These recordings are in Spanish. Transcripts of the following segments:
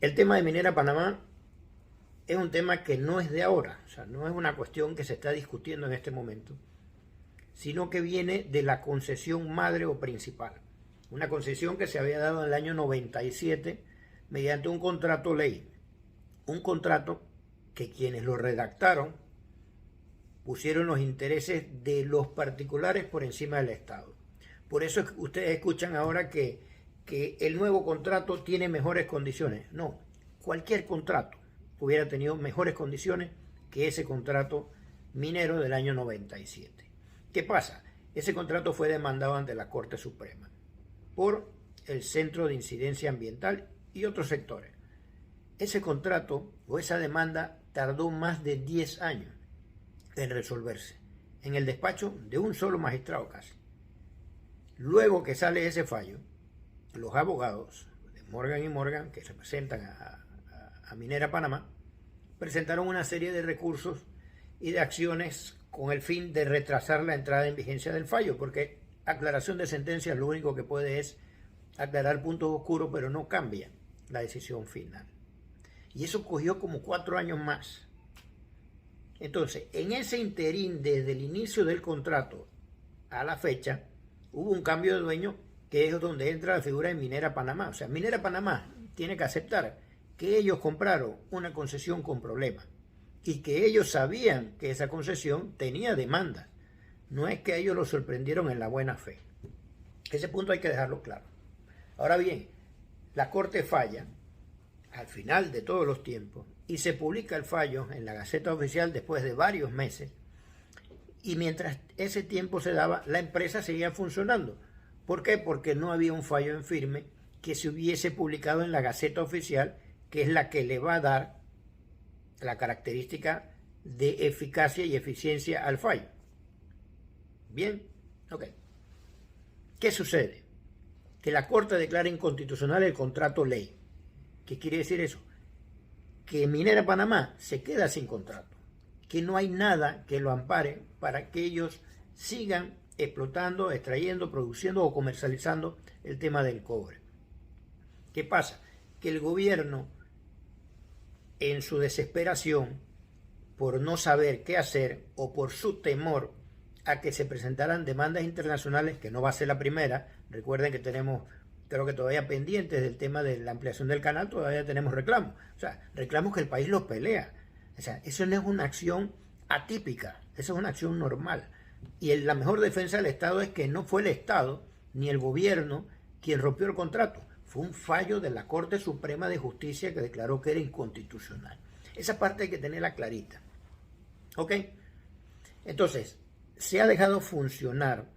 El tema de Minera Panamá es un tema que no es de ahora, o sea, no es una cuestión que se está discutiendo en este momento, sino que viene de la concesión madre o principal. Una concesión que se había dado en el año 97 mediante un contrato ley. Un contrato que quienes lo redactaron pusieron los intereses de los particulares por encima del Estado. Por eso es que ustedes escuchan ahora que el nuevo contrato tiene mejores condiciones. No, cualquier contrato hubiera tenido mejores condiciones que ese contrato minero del año 97. ¿Qué pasa? Ese contrato fue demandado ante la Corte Suprema por el Centro de Incidencia Ambiental y otros sectores. Ese contrato o esa demanda tardó más de 10 años en resolverse, en el despacho de un solo magistrado casi. Luego que sale ese fallo, los abogados de Morgan y Morgan, que representan a Minera Panamá, presentaron una serie de recursos y de acciones con el fin de retrasar la entrada en vigencia del fallo, porque aclaración de sentencia lo único que puede es aclarar puntos oscuros, pero no cambia la decisión final. Y eso cogió como 4 años más. Entonces, en ese interín, desde el inicio del contrato a la fecha, hubo un cambio de dueño, que es donde entra la figura de Minera Panamá. O sea, Minera Panamá tiene que aceptar que ellos compraron una concesión con problemas y que ellos sabían que esa concesión tenía demandas. No es que ellos lo sorprendieron en la buena fe. Ese punto hay que dejarlo claro. Ahora bien, la Corte falla al final de todos los tiempos y se publica el fallo en la Gaceta Oficial después de varios meses, y mientras ese tiempo se daba, la empresa seguía funcionando. ¿Por qué? Porque no había un fallo en firme que se hubiese publicado en la Gaceta Oficial, que es la que le va a dar la característica de eficacia y eficiencia al fallo. Bien, ok. ¿Qué sucede? Que la Corte declara inconstitucional el contrato ley. ¿Qué quiere decir eso? Que Minera Panamá se queda sin contrato, que no hay nada que lo ampare para que ellos sigan explotando, extrayendo, produciendo o comercializando el tema del cobre. ¿Qué pasa? Que el gobierno, en su desesperación por no saber qué hacer o por su temor a que se presentaran demandas internacionales, que no va a ser la primera, recuerden que tenemos, creo que todavía pendientes del tema de la ampliación del canal, todavía tenemos reclamos, o sea, reclamos que el país los pelea. O sea, eso no es una acción atípica, eso es una acción normal. Y la mejor defensa del Estado es que no fue el Estado ni el gobierno quien rompió el contrato, fue un fallo de la Corte Suprema de Justicia que declaró que era inconstitucional. Esa parte hay que tenerla clarita. ¿Ok? Entonces, se ha dejado funcionar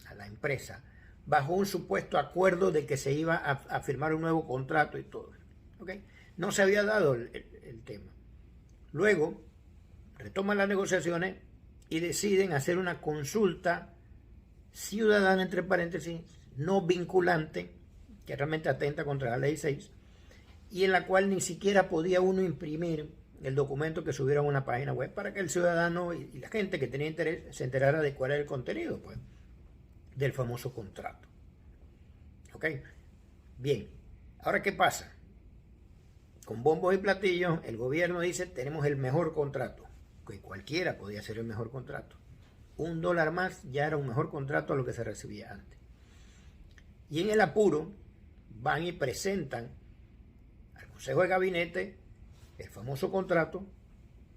a la empresa bajo un supuesto acuerdo de que se iba a firmar un nuevo contrato y todo. ¿Ok? No se había dado el tema. Luego, retoman las negociaciones y deciden hacer una consulta ciudadana, entre paréntesis, no vinculante, que realmente atenta contra la ley 6, y en la cual ni siquiera podía uno imprimir el documento que subieron a una página web para que el ciudadano y la gente que tenía interés se enterara de cuál era el contenido, pues, del famoso contrato. ¿Ok? Bien, ahora ¿qué pasa? Con bombos y platillos, el gobierno dice, tenemos el mejor contrato, que cualquiera podía ser el mejor contrato. $1 más ya era un mejor contrato a lo que se recibía antes. Y en el apuro, van y presentan al Consejo de Gabinete el famoso contrato,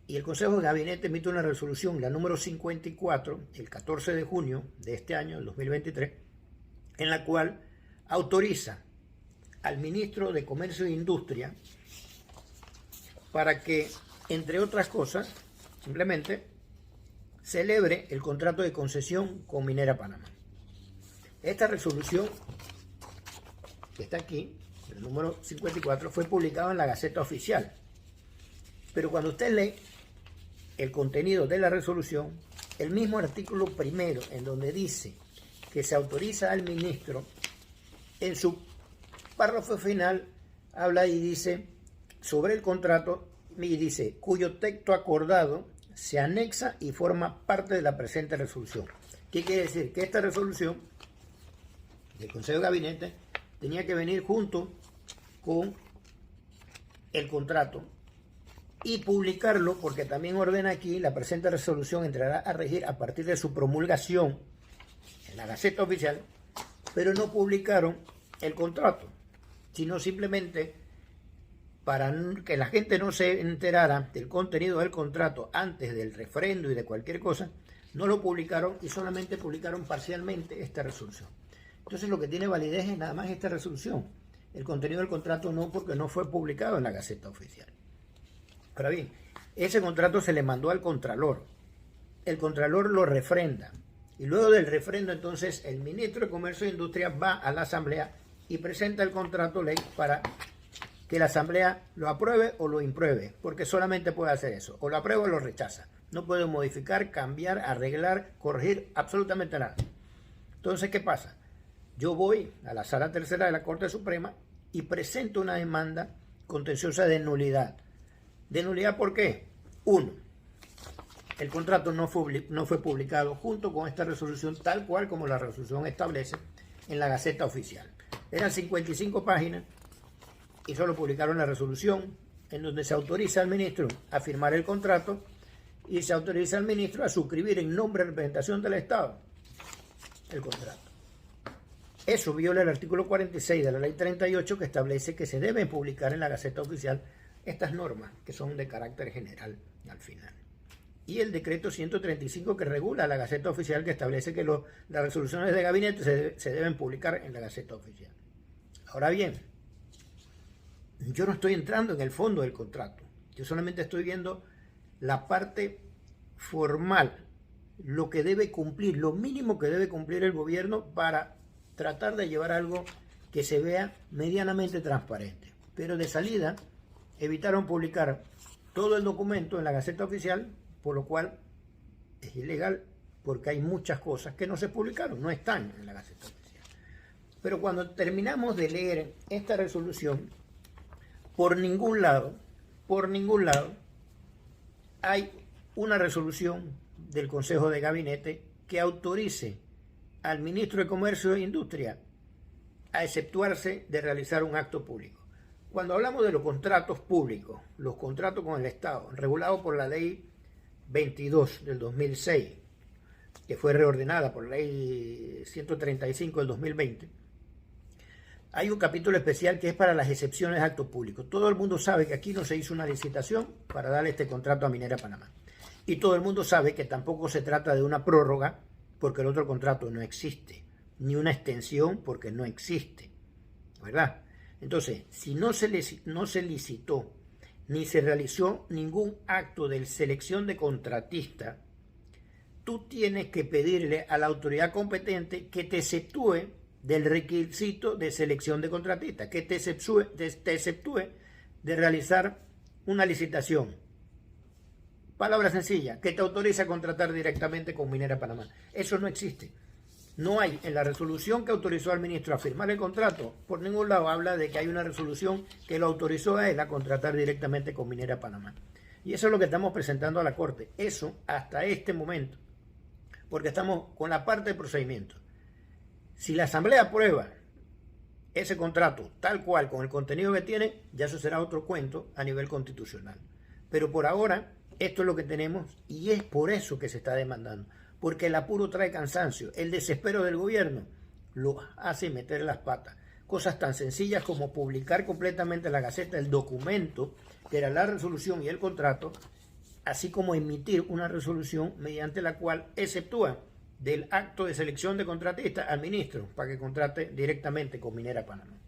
y el Consejo de Gabinete emite una resolución, la número 54, el 14 de junio de este año, el 2023, en la cual autoriza al ministro de Comercio e Industria para que, entre otras cosas, simplemente celebre el contrato de concesión con Minera Panamá. Esta resolución, que está aquí, el número 54, fue publicada en la Gaceta Oficial. Pero cuando usted lee el contenido de la resolución, el mismo artículo primero, en donde dice que se autoriza al ministro, en su párrafo final habla y dice sobre el contrato, y dice, cuyo texto acordado se anexa y forma parte de la presente resolución. ¿Qué quiere decir? Que esta resolución del Consejo de Gabinete tenía que venir junto con el contrato y publicarlo, porque también ordena aquí: la presente resolución entrará a regir a partir de su promulgación en la Gaceta Oficial, pero no publicaron el contrato, sino simplemente para que la gente no se enterara del contenido del contrato antes del referendo y de cualquier cosa, no lo publicaron y solamente publicaron parcialmente esta resolución. Entonces lo que tiene validez es nada más esta resolución. El contenido del contrato no, porque no fue publicado en la Gaceta Oficial. Ahora bien, ese contrato se le mandó al Contralor. El Contralor lo refrenda. Y luego del refrendo, entonces, el ministro de Comercio e Industria va a la Asamblea y presenta el contrato ley para que la Asamblea lo apruebe o lo impruebe, porque solamente puede hacer eso: o lo aprueba o lo rechaza. No puede modificar, cambiar, arreglar, corregir absolutamente nada. Entonces, ¿qué pasa? Yo voy a la Sala Tercera de la Corte Suprema y presento una demanda contenciosa de nulidad. ¿De nulidad por qué? Uno, el contrato no fue publicado junto con esta resolución, tal cual como la resolución establece, en la Gaceta Oficial. Eran 55 páginas y solo publicaron la resolución, en donde se autoriza al ministro a firmar el contrato y se autoriza al ministro a suscribir en nombre de representación del Estado el contrato. Eso viola el artículo 46 de la Ley 38, que establece que se deben publicar en la Gaceta Oficial estas normas, que son de carácter general al final. Y el decreto 135, que regula la Gaceta Oficial, que establece que las resoluciones de gabinete se deben publicar en la Gaceta Oficial. Ahora bien, yo no estoy entrando en el fondo del contrato. Yo solamente estoy viendo la parte formal, lo que debe cumplir, lo mínimo que debe cumplir el gobierno para tratar de llevar algo que se vea medianamente transparente. Pero de salida evitaron publicar todo el documento en la Gaceta Oficial, por lo cual es ilegal, porque hay muchas cosas que no se publicaron, no están en la Gaceta Oficial. Pero cuando terminamos de leer esta resolución, por ningún lado hay una resolución del Consejo de Gabinete que autorice al ministro de Comercio e Industria a exceptuarse de realizar un acto público. Cuando hablamos de los contratos públicos, los contratos con el Estado, regulados por la Ley 22 del 2006, que fue reordenada por la Ley 135 del 2020, hay un capítulo especial que es para las excepciones de acto público. Todo el mundo sabe que aquí no se hizo una licitación para darle este contrato a Minera Panamá. Y todo el mundo sabe que tampoco se trata de una prórroga, porque el otro contrato no existe, ni una extensión, porque no existe, ¿verdad? Entonces, si no se licitó, ni se realizó ningún acto de selección de contratista, tú tienes que pedirle a la autoridad competente que te exceptúe del requisito de selección de contratista, que te exceptúe de realizar una licitación. Palabra sencilla, que te autoriza a contratar directamente con Minera Panamá. Eso no existe. No hay en la resolución que autorizó al ministro a firmar el contrato, por ningún lado habla de que hay una resolución que lo autorizó a él a contratar directamente con Minera Panamá. Y eso es lo que estamos presentando a la Corte. Eso hasta este momento. Porque estamos con la parte de procedimiento. Si la Asamblea aprueba ese contrato tal cual, con el contenido que tiene, ya eso será otro cuento a nivel constitucional. Pero por ahora, esto es lo que tenemos y es por eso que se está demandando. Porque el apuro trae cansancio, el desespero del gobierno lo hace meter las patas. Cosas tan sencillas como publicar completamente en la Gaceta el documento, que era la resolución y el contrato, así como emitir una resolución mediante la cual exceptúa del acto de selección de contratista al ministro para que contrate directamente con Minera Panamá.